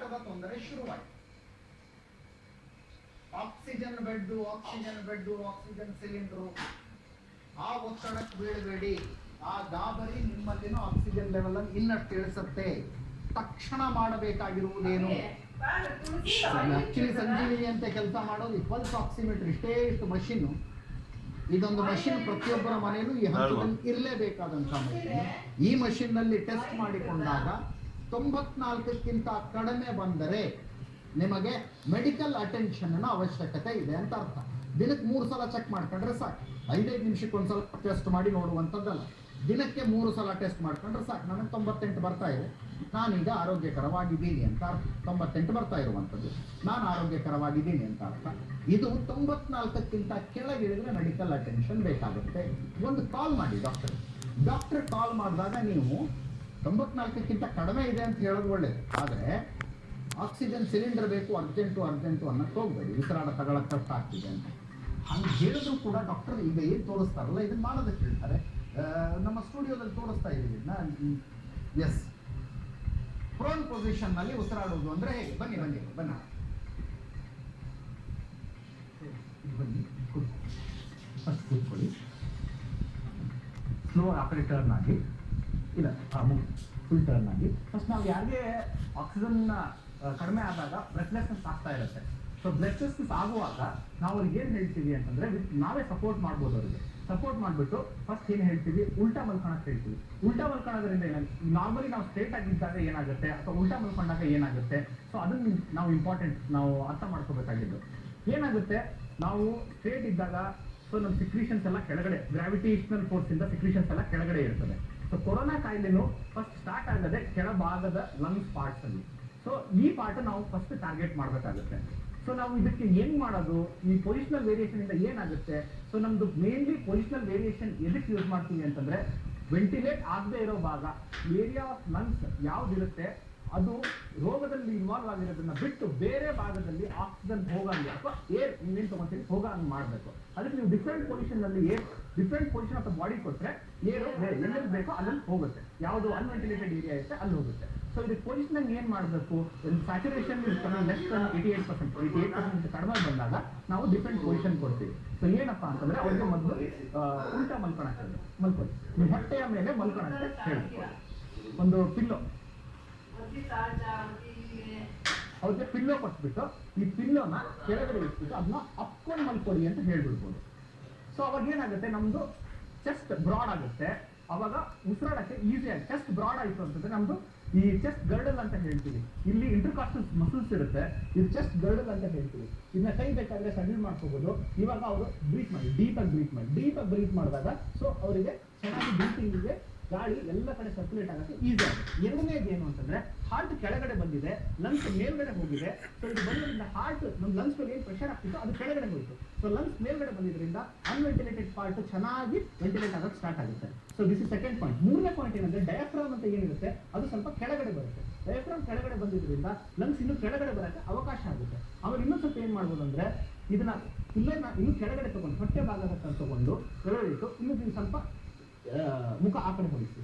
ಉಸಿರಾಟದ ತೊಂದರೆ ಶುರುವಾಯಿತು. ಆಕ್ಸಿಜನ್ ಬೆಡ್, ಆಕ್ಸಿಜನ್ ಸಿಲಿಂಡರ್, ಆ ಒತ್ತಡಕ್ಕೆ ಬೀಳಬೇಡಿ. ಆ ಗಾಬರಿ ನಿಮ್ಮಲ್ಲಿನ ಆಕ್ಸಿಜನ್ ಲೆವೆಲ್ ಅನ್ನು ಇನ್ನಷ್ಟು ಇಳಿಸುತ್ತೆ. ತಕ್ಷಣ ಮಾಡಬೇಕಾಗಿರುವುದೇನು? ಆಕ್ಚುಲಿ ಸಂಜೀವಿನಿ ಅಂತ ಕೆಲಸ ಮಾಡೋದು ಪಲ್ಸ್ ಆಕ್ಸಿಮೀಟರ್, ಇಷ್ಟು ಮಷೀನು. ಇದೊಂದು ಮಷಿನ್ ಪ್ರತಿಯೊಬ್ಬರ ಮನೆಯಲ್ಲೂ ಈ ಹಂತದಲ್ಲಿ ಇರಲೇಬೇಕಾದಂಥ ಮಷಿನ್. ಈ ಮಷಿನ್ ನಲ್ಲಿ ಟೆಸ್ಟ್ ಮಾಡಿಕೊಂಡಾಗ 94ಕ್ಕಿಂತ ಕಡಿಮೆ ಬಂದರೆ ನಿಮಗೆ ಮೆಡಿಕಲ್ ಅಟೆನ್ಷನ್ ಅವಶ್ಯಕತೆ ಇದೆ ಅಂತ ಅರ್ಥ. ದಿನಕ್ಕೆ 3 ಸಲ ಚೆಕ್ ಮಾಡ್ಕೊಂಡ್ರೆ ಸಾಕು. 5 ನಿಮಿಷಕ್ಕೆ ಒಂದ್ಸಲ ಟೆಸ್ಟ್ ಮಾಡಿ ನೋಡುವಂಥದ್ದಲ್ಲ. ದಿನಕ್ಕೆ 3 ಸಲ ಟೆಸ್ಟ್ ಮಾಡ್ಕೊಂಡ್ರೆ ಸಾಕು. ನನಗೆ 98 ಬರ್ತಾ ಇದೆ, ನಾನೀಗ ಆರೋಗ್ಯಕರವಾಗಿದ್ದೀನಿ ಅಂತ ಅರ್ಥ. 98 ಬರ್ತಾ ಇರುವಂಥದ್ದು, ನಾನು ಆರೋಗ್ಯಕರವಾಗಿದ್ದೀನಿ ಅಂತ ಅರ್ಥ. ಇದು 94ಕ್ಕಿಂತ ಕೆಳಗಿಳಿದ್ರೆ ಮೆಡಿಕಲ್ ಅಟೆನ್ಷನ್ ಬೇಕಾಗುತ್ತೆ. ಒಂದು ಕಾಲ್ ಮಾಡಿ ಡಾಕ್ಟರ್ ಕಾಲ್ ಮಾಡಿದಾಗ ನೀವು 94ಕ್ಕಿಂತ ಕಡಿಮೆ ಇದೆ ಅಂತ ಹೇಳೋದು ಒಳ್ಳೇದು. ಆದರೆ ಆಕ್ಸಿಜನ್ ಸಿಲಿಂಡರ್ ಬೇಕು, ಅರ್ಜೆಂಟು ಅನ್ನೋಕ್ಕೆ ಹೋಗ್ಬೇಡಿ. ಉಸಿರಾಟ ತಗೊಳ್ಳೋಕೆ ಕಷ್ಟ ಆಗ್ತಿದೆ ಅಂತ ಹಂಗೆ ಹೇಳಿದ್ರು ಕೂಡ ಡಾಕ್ಟರ್ ಈಗ ಏನು ತೋರಿಸ್ತಾರಲ್ಲ ಇದನ್ನ ಮಾಡೋದಕ್ಕೆ ಹೇಳ್ತಾರೆ. ನಮ್ಮ ಸ್ಟುಡಿಯೋದಲ್ಲಿ ತೋರಿಸ್ತಾ ಇದ್ದೀವಿ ಎಸ್. ಪ್ರೋನ್ ಪೊಸಿಷನ್ ನಲ್ಲಿ ಉಸಿರಾಡೋದು ಅಂದ್ರೆ ಹೇಗೆ? ಬನ್ನಿ ಫಸ್ಟ್ ಕೂತ್ಕೊಳ್ಳಿ. ಸ್ಲೋ ಆ ಕಡೆ ಟರ್ನ್ ಆಗಿ, ಇಲ್ಲ ಫುಲ್ ಟರ್ನ್ ಆಗಿ. ಫಸ್ಟ್ ನಾವು ಯಾರಿಗೆ ಆಕ್ಸಿಜನ್ ಕಡಿಮೆ ಆದಾಗ ಬ್ರೆತ್ಲೆಸ್ನೆಸ್ ಆಗ್ತಾ ಇರುತ್ತೆ. ಸೊ ಬ್ರೆತ್ಲೆಸ್ನೆಸ್ ಆಗುವಾಗ ನಾವು ಅವ್ರಿಗೆ ಏನು ಹೇಳ್ತೀವಿ ಅಂತಂದ್ರೆ, ನಾವೇ ಸಪೋರ್ಟ್ ಮಾಡ್ಬೋದು. ಅವರಿಗೆ ಸಪೋರ್ಟ್ ಮಾಡಿಬಿಟ್ಟು ಫಸ್ಟ್ ಏನು ಹೇಳ್ತೀವಿ, ಉಲ್ಟಾ ಮಲ್ಕೊಳಕ್ಕೆ ಹೇಳ್ತೀವಿ. ಉಲ್ಟಾ ಮಲ್ಕೊಳ್ಳೋದ್ರಿಂದ ನಾರ್ಮಲಿ ನಾವು ಸ್ಟ್ರೇಟ್ ಆಗಿದ್ದಾಗ ಏನಾಗುತ್ತೆ ಅಥವಾ ಉಲ್ಟಾ ಮಲ್ಕೊಂಡಾಗ ಏನಾಗುತ್ತೆ, ಸೊ ಅದನ್ನು ನಾವು ಅರ್ಥ ಮಾಡ್ಕೋಬೇಕಾಗಿದ್ದು. ಏನಾಗುತ್ತೆ, ನಾವು ಸ್ಟ್ರೇಟ್ ಇದ್ದಾಗ ಸೊ ನಮ್ಮ ಸಿಕ್ರೀಷನ್ಸ್ ಎಲ್ಲ ಕೆಳಗಡೆ, ಗ್ರಾವಿಟೇಷನಲ್ ಫೋರ್ಸ್ ಇಂದ ಸಿಕ್ರೀಷನ್ಸ್ ಎಲ್ಲ ಕೆಳಗಡೆ ಇರ್ತದೆ. ಸೊ ಕೊರೋನಾ ಕಾಯಿಲೆನು ಫಸ್ಟ್ ಸ್ಟಾರ್ಟ್ ಆಗದೆ ಕೆಳಭಾಗದ ಲಂಗ್ಸ್ ಪಾರ್ಟ್ಸ್ ಅಲ್ಲಿ. ಸೊ ಈ ಪಾರ್ಟ್ ನಾವು ಫಸ್ಟ್ ಟಾರ್ಗೆಟ್ ಮಾಡಬೇಕಾಗುತ್ತೆ. ಸೊ ನಾವು ಇದಕ್ಕೆ ಏನ್ ಮಾಡೋದು, ಈ ಪೊಸಿಷನಲ್ ವೇರಿಯೇಷನ್ ಇಂದ ಏನಾಗುತ್ತೆ, ಸೊ ನಮ್ದು ಮೇನ್ಲಿ ಪೊಸಿಷನಲ್ ವೇರಿಯೇಷನ್ ಎದಕ್ಕೆ ಯೂಸ್ ಮಾಡ್ತೀವಿ ಅಂತಂದ್ರೆ, ವೆಂಟಿಲೇಟ್ ಆಗದೆ ಇರೋ ಭಾಗ, ಏರಿಯಾ ಆಫ್ ಲಂಗ್ಸ್ ಯಾವ್ದಿರುತ್ತೆ ಅದು ರೋಗದಲ್ಲಿ ಇನ್ವಾಲ್ವ್ ಆಗಿರೋದನ್ನ ಬಿಟ್ಟು ಬೇರೆ ಭಾಗದಲ್ಲಿ ಆಕ್ಸಿಜನ್ ಹೋಗಂಗೆ ಅಥವಾ ಏರ್ ನೀವೇನು ತಗೊಂತೀವಿ ಹೋಗಂಗೆ ಮಾಡಬೇಕು. ಅದಕ್ಕೆ ನೀವು ಡಿಫ್ರೆಂಟ್ ಪೊಸಿಷನ್ ನಲ್ಲಿ ಡಿಫ್ರೆಂಟ್ ಪೊಸಿಷನ್ ಆಫ್ ಬಾಡಿ ಕೊಟ್ಟರೆ ಏರು ಎಲ್ಲೆಲ್ಲಿ ಬೇಕೋ ಅಲ್ಲಲ್ಲಿ ಹೋಗುತ್ತೆ. ಯಾವುದು ಅನ್ವೆಂಟಿಲೇಟೆಡ್ ಏರಿಯಾ ಇರುತ್ತೆ ಅಲ್ಲಿ ಹೋಗುತ್ತೆ. ಸೊ ಇದಕ್ಕೆ ಪೊಸಿಷನ್ ಏನು ಮಾಡಬೇಕು, ಸ್ಯಾಚುರೇಷನ್ ಲೆಸ್ 88% ಕಡಿಮೆ ಬಂದಾಗ ನಾವು ಡಿಫ್ರೆಂಟ್ ಪೊಸಿಷನ್ ಕೊಡ್ತೀವಿ. ಸೊ ಏನಪ್ಪಾ ಅಂತಂದ್ರೆ ಅವ್ರಿಗೆ ಮೊದಲು ಉಲ್ಟಾ ಮಲ್ಕೊಳಕ್ಕೆ ಮಲ್ಕೊಳ್ಳಿ. ನೀವು ಹೊಟ್ಟೆಯ ಮೇಲೆ ಮಲ್ಕೊಳಕ್ಕೆ ಹೇಳ್ತೀವಿ. ಒಂದು ಪಿಲ್ಲೋ ಅವ್ರಿಗೆ ಪಿಲ್ಲೋ ಕೊಟ್ಬಿಟ್ಟು ಈ ಪಿಲ್ಲೋನ ಕೆಳಗಡೆ ಇಟ್ಬಿಟ್ಟು ಅದನ್ನ ಅಪ್ಕೊಂಡು ಮಲ್ಕೊಳ್ಳಿ ಅಂತ ಹೇಳ್ಬಿಡ್ಬೋದು. ಸೊ ಅವಾಗ ಏನಾಗುತ್ತೆ, ನಮ್ದು ಚೆಸ್ಟ್ ಬ್ರಾಡ್ ಆಗುತ್ತೆ. ಅವಾಗ ಉಸಿರಾಡಕ್ಕೆ ಈಸಿ ಆಗಿ ಚೆಸ್ಟ್ ಬ್ರಾಡ್ ಆಯಿತು ಅಂತಂದ್ರೆ ನಮ್ದು ಈ ಚೆಸ್ಟ್ ಗರ್ಡಲ್ ಅಂತ ಹೇಳ್ತೀವಿ. ಇಲ್ಲಿ ಇಂಟರ್ಕಾಸ್ಟಲ್ ಮಸಲ್ಸ್ ಇರುತ್ತೆ, ಇದು ಚೆಸ್ಟ್ ಗರ್ಡಲ್ ಅಂತ ಹೇಳ್ತೀವಿ. ಇದನ್ನ ಕೈ ಬೇಕಾದ್ರೆ ಸಡಿಲ್ ಮಾಡ್ಕೋಬಹುದು. ಇವಾಗ ಅವರು ಬ್ರೀತ್ ಮಾಡಿ, ಡೀಪಾಗಿ ಬ್ರೀತ್ ಮಾಡಿದಾಗ ಸೊ ಅವರಿಗೆ ಚೆನ್ನಾಗಿ ಬ್ರೀತಿಂಗಿಗೆ ಗಾಳಿ ಎಲ್ಲ ಕಡೆ ಸರ್ಕ್ಯುಲೇಟ್ ಆಗುತ್ತೆ, ಈಸಿ ಆಗುತ್ತೆ. ಎರಡನೇದು ಏನು ಅಂತಂದ್ರೆ, ಹಾರ್ಟ್ ಕೆಳಗಡೆ ಬಂದಿದೆ, ಲಂಗ್ಸ್ ಮೇಲ್ಗಡೆ ಹೋಗಿದೆ. ಸೊ ಇದು ಬಂದ್ರಿಂದ ಹಾರ್ಟ್ ನಮ್ಮ ಲಂಗ್ಸ್ ಮೇಲೆ ಏನು ಪ್ರೆಷರ್ ಆಗ್ತಿತ್ತು ಅದು ಕೆಳಗಡೆ ಹೋಯಿತು. ಸೊ ಲಂಗ್ಸ್ ಮೇಲ್ಗಡೆ ಬಂದಿದ್ರಿಂದ ಅನ್ವೆಂಟಿಲೇಟೆಡ್ ಪಾರ್ಟ್ ಚೆನ್ನಾಗಿ ವೆಂಟಿಲೇಟ್ ಆಗೋಕ್ಕೆ ಸ್ಟಾರ್ಟ್ ಆಗುತ್ತೆ. So this is second point. ಮೂರನೇ ಪಾಯಿಂಟ್ ಏನಂದ್ರೆ, ಡಯಾಫ್ರಾಮ್ ಅಂತ ಏನಿರುತ್ತೆ ಅದು ಸ್ವಲ್ಪ ಕೆಳಗಡೆ ಬರುತ್ತೆ. ಡಯಾಫ್ರಾಮ್ ಕೆಳಗಡೆ ಬಂದಿದ್ರಿಂದ ಲಂಗ್ಸ್ ಇನ್ನೂ ಕೆಳಗಡೆ ಬರೋಕ್ಕೆ ಅವಕಾಶ ಆಗುತ್ತೆ. ಆಮೇಲೆ ಇನ್ನೊಂದು ಸ್ವಲ್ಪ ಏನು ಮಾಡ್ಬೋದು ಅಂದ್ರೆ, ಇದನ್ನ ಇಲ್ಲನ್ನ ಇನ್ನೂ ಕೆಳಗಡೆ ತಗೊಂಡು ಹೊಟ್ಟೆ ಭಾಗದ ತಗೊಂಡು ಕೆಳಗಡೆ ಇಟ್ಟು ಇನ್ನೂ ಸ್ವಲ್ಪ ಮುಖ ಆ ಕಡೆ ಹೊಳಿಸಿ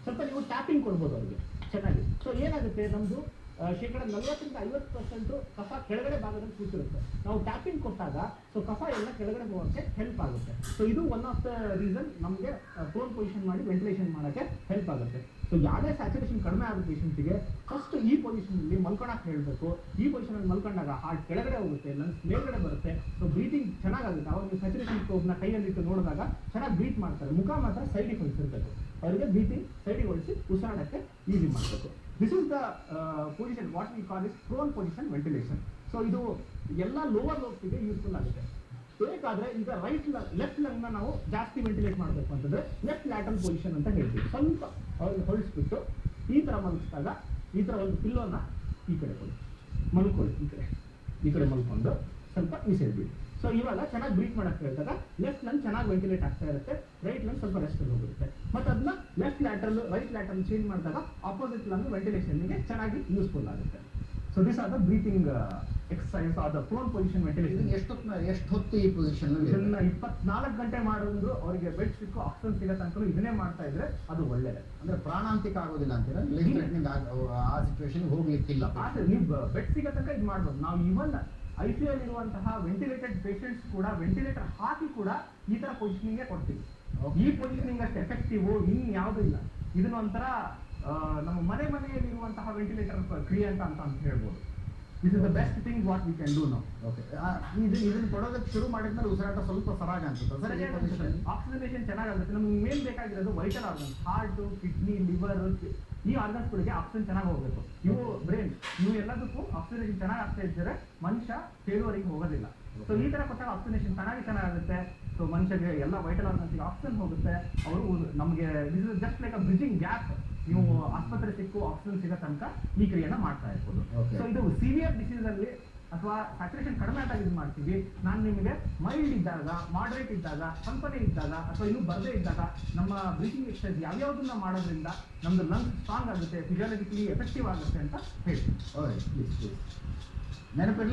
ಸ್ವಲ್ಪ ನೀವು ಟ್ಯಾಪಿಂಗ್ ಕೊಡ್ಬೋದು ಅವ್ರಿಗೆ ಚೆನ್ನಾಗಿ. ಸೊ ಏನಾಗುತ್ತೆ, ನಮ್ದು 40-50% ಕಫ ಕೆಳಗಡೆ ಭಾಗದಲ್ಲಿ ಕೂತಿರುತ್ತೆ. ನಾವು ಟ್ಯಾಪಿಂಗ್ ಕೊಟ್ಟಾಗ ಸೊ ಕಫ ಎಲ್ಲ ಕೆಳಗಡೆ ಹೋಗೋಕ್ಕೆ ಹೆಲ್ಪ್ ಆಗುತ್ತೆ. ಸೊ ಇದು ಒನ್ ಆಫ್ ದ ರೀಸನ್ ನಮಗೆ ಪ್ರೋನ್ ಪೊಸಿಷನ್ ಮಾಡಿ ವೆಂಟಿಲೇಷನ್ ಮಾಡೋಕ್ಕೆ ಹೆಲ್ಪ್ ಆಗುತ್ತೆ. ಸೊ ಯಾವುದೇ ಸ್ಯಾಚುರೇಷನ್ ಕಡಿಮೆ ಆಗೋ ಪೇಷಂಟ್ಗೆ ಫಸ್ಟ್ ಈ ಪೊಸಿಷನಲ್ಲಿ ಮಲ್ಕೊಳಕ್ಕೆ ಹೇಳಬೇಕು. ಈ ಪೊಸಿಷನಲ್ಲಿ ಮಲ್ಕೊಂಡಾಗ ಹಾರ್ಟ್ ಕೆಳಗಡೆ ಹೋಗುತ್ತೆ, ಲಂಗ್ಸ್ ಮೇಲ್ಗಡೆ ಬರುತ್ತೆ. ಸೊ ಬ್ರೀತಿಂಗ್ ಚೆನ್ನಾಗಾಗುತ್ತೆ. ಅವಾಗ ನೀವು ಸ್ಯಾಚುರೇಷನ್ ಪ್ರೋಬ್ನ ಕೈಯಲ್ಲಿಟ್ಟು ನೋಡಿದಾಗ ಚೆನ್ನಾಗಿ ಬ್ರೀತ್ ಮಾಡ್ತಾರೆ. ಮುಖ ಮಾತ್ರ ಸೈಡಿಗೆ ಹೊಳಿಸಿರ್ಬೇಕು. ಅವರಿಗೆ ಬ್ರೀತಿಂಗ್ ಸೈಡಿಗೆ ಹೊಳಿಸಿ ಉಸಿರಾಡಕ್ಕೆ ಈಸಿ ಮಾಡಬೇಕು. This is the position what we call is prone position ventilation. So ಇದು ಎಲ್ಲ ಲೋವರ್ ಲೋಬ್ಸ್ಗೆ ಯೂಸ್ಫುಲ್ ಆಗುತ್ತೆ. ಬೇಕಾದ್ರೆ ಈಗ ಲೆಫ್ಟ್ ಲಂಗ್ನ ನಾವು ಜಾಸ್ತಿ ವೆಂಟಿಲೇಟ್ ಮಾಡಬೇಕು ಅಂತಂದ್ರೆ ಲೆಫ್ಟ್ ಲ್ಯಾಟರಲ್ ಪೊಸಿಷನ್ ಅಂತ ಹೇಳ್ತೀವಿ. ಸ್ವಲ್ಪ ಅವ್ರಿಗೆ ಹೊಳಿಸ್ಬಿಟ್ಟು ಈ ಥರ ಮಲಗಿಸಿದಾಗ ಈ ಥರ ಒಂದು ಪಿಲ್ಲೋನ ಈ ಕಡೆ ಮಲ್ಕೊಳ್ಳಿ, ಈ ಕಡೆ ಮಲ್ಕೊಂಡು ಸ್ವಲ್ಪ ಬಿಡಿ. ಸೊ ಇವಾಗ ಚೆನ್ನಾಗಿ ಬ್ರೀತ್ ಮಾಡಕ್ಕೆ ಹೇಳಿದಾಗ ಲೆಫ್ಟ್ ಲಂಗ್ ಚೆನ್ನಾಗಿ ವೆಂಟಿಲೇಟ್ ಆಗ್ತಾ ಇರುತ್ತೆ, ರೈಟ್ ಲಂಗ್ ಸ್ವಲ್ಪ ರೆಸ್ಟ್ ಹೋಗಿರುತ್ತೆ. ಮತ್ತು ಅದನ್ನ left lateral right lateral change ಮಾಡಿದಾಗ ಆಪೋಸಿಟ್ ಲಂಗ್ ವೆಂಟಿಲೇಷನ್ಗೆ ಚೆನ್ನಾಗಿ ಯೂಸ್ಫುಲ್ ಆಗುತ್ತೆ. So this are the breathing exercise are the prone position ventilation. ಎಷ್ಟು ಹೊತ್ತು ಈ ಪೊಸಿಷನ್ ಇದನ್ನ 24 ಗಂಟೆ ಮಾಡೋದು, ಅವರಿಗೆ ಬೆಡ್ ಸಿಕ್ಕು ಆಕ್ಸಿಜನ್ ಸಿಗೋ ತನಕ ಇದನ್ನೇ ಮಾಡ್ತಾ ಇದ್ರೆ ಅದು ಒಳ್ಳೇದು. ಅಂದ್ರೆ ಪ್ರಾಣಾಂತಿಕ ಆಗೋದಿಲ್ಲ ಅಂತೀರಾ? ಲೈಫ್ ಥ್ರೆಟನಿಂಗ್ ಆ ಸಿಚುವೇಶನ್ ಹೋಗ್ಲಿಕ್ಕಿಲ್ಲ. ಆದ್ರೆ ನೀವು ಬೆಡ್ ಸಿಗೋ ತನಕ ಇದು ಮಾಡ್ಬೋದು. ನಾವು ಇವನ್ ICU ಅಲ್ಲಿ ಇರುವಂತಹ ವೆಂಟಿಲೇಟೆಡ್ ಪೇಷಂಟ್ಸ್ ಕೂಡ ವೆಂಟಿಲೇಟರ್ ಹಾಕಿ ಕೂಡ ಈ ತರ ಪೊಸಿಷನಿಂಗ್ ಕೊಡ್ತೀವಿ. ಈ ಪೊಸಿಷನಿಂಗ್ ಅಷ್ಟು ಎಫೆಕ್ಟಿವ್ ಇನ್ ಯಾವ್ದು ಇಲ್ಲ. ಇದನ್ನ ಒಂಥರ ನಮ್ಮ ಮನೆಯಲ್ಲಿ ಇರುವಂತಹ ವೆಂಟಿಲೇಟರ್ ಕ್ರಿಯೆ ಅಂತ ಹೇಳ್ಬೋದು. This is the best thing what we can do now. Okay, ಇದನ್ನ ಕೊಡೋದಕ್ಕೆ ಶುರು ಮಾಡಿದ್ಮೇಲೆ ಉಸಿರಾಟ ಸ್ವಲ್ಪ ಸರಾಗ ಅನ್ಸುತ್ತೆ. ಆಕ್ಸಿಜನೇಷನ್ ಚೆನ್ನಾಗಾಗುತ್ತೆ. ನಮ್ಗೆ ಮೇನ್ ಬೇಕಾಗಿರೋದು vital organs, heart, kidney, liver, ಈ ಆರ್ಗನ್ಸ್ಗಳಿಗೆ ಆಕ್ಸಿಜನ್ ಚೆನ್ನಾಗಿ ಹೋಗ್ಬೇಕು. ಇವು ಬ್ರೈನ್, ಇವು ಎಲ್ಲದಕ್ಕೂ ಆಕ್ಸಿಜನೇಷನ್ ಚೆನ್ನಾಗಿ ಆಗ್ತಾ ಇದ್ದರೆ ಮನುಷ್ಯ ಫೇಲ್ಯೂರಿಗೆ ಹೋಗೋದಿಲ್ಲ. ಸೊ ಈ ತರ ಕೊಟ್ಟಾಗ ಆಕ್ಸಿಜನೇಷನ್ ಚೆನ್ನಾಗುತ್ತೆ. ಸೊ ಮನುಷ್ಯಗೆ ಎಲ್ಲ ವೈಟಲ್ ಆರ್ಗನ್ಸ್ಗೆ ಆಕ್ಸಿಜನ್ ಹೋಗುತ್ತೆ. ಅವರು ನಮಗೆ this is just like a bridging gap. ನೀವು ಆಸ್ಪತ್ರೆ ಸಿಕ್ಕು ಆಕ್ಸಿಜನ್ ಸಿಗೋ ತನಕ ಈ ಕ್ರಿಯೆನ ಮಾಡ್ತಾ ಇರ್ಬೋದು. ಸೊ ಇದು ಸಿವಿಯರ್ ಡಿಸೀಸ್ ಅಲ್ಲಿ ಅಥವಾ ಸ್ಯಾಚುರೇಷನ್ ಕಡಿಮೆ ಆದಾಗ ಇದು ಮಾಡ್ತೀವಿ. ನಾನು ನಿಮಗೆ ಮೈಲ್ಡ್ ಇದ್ದಾಗ, ಮಾಡರೇಟ್ ಇದ್ದಾಗ, ಕಂಪನಿ ಇದ್ದಾಗ ಅಥವಾ ಇನ್ನೂ ಬರದೇ ಇದ್ದಾಗ ನಮ್ಮ ಬ್ರೀತಿಂಗ್ ಎಕ್ಸರ್ಸೈಸ್ ಯಾವ್ಯಾವುದನ್ನ ಮಾಡೋದ್ರಿಂದ ನಮ್ದು ಲಂಗ್ಸ್ ಸ್ಟ್ರಾಂಗ್ ಆಗುತ್ತೆ, ಫಿಸಿಯಾಲಜಿಕಲಿ ಎಫೆಕ್ಟಿವ್ ಆಗುತ್ತೆ ಅಂತ ಹೇಳ್ತೀನಿ. ನೆನಪಿರ್ಲಿ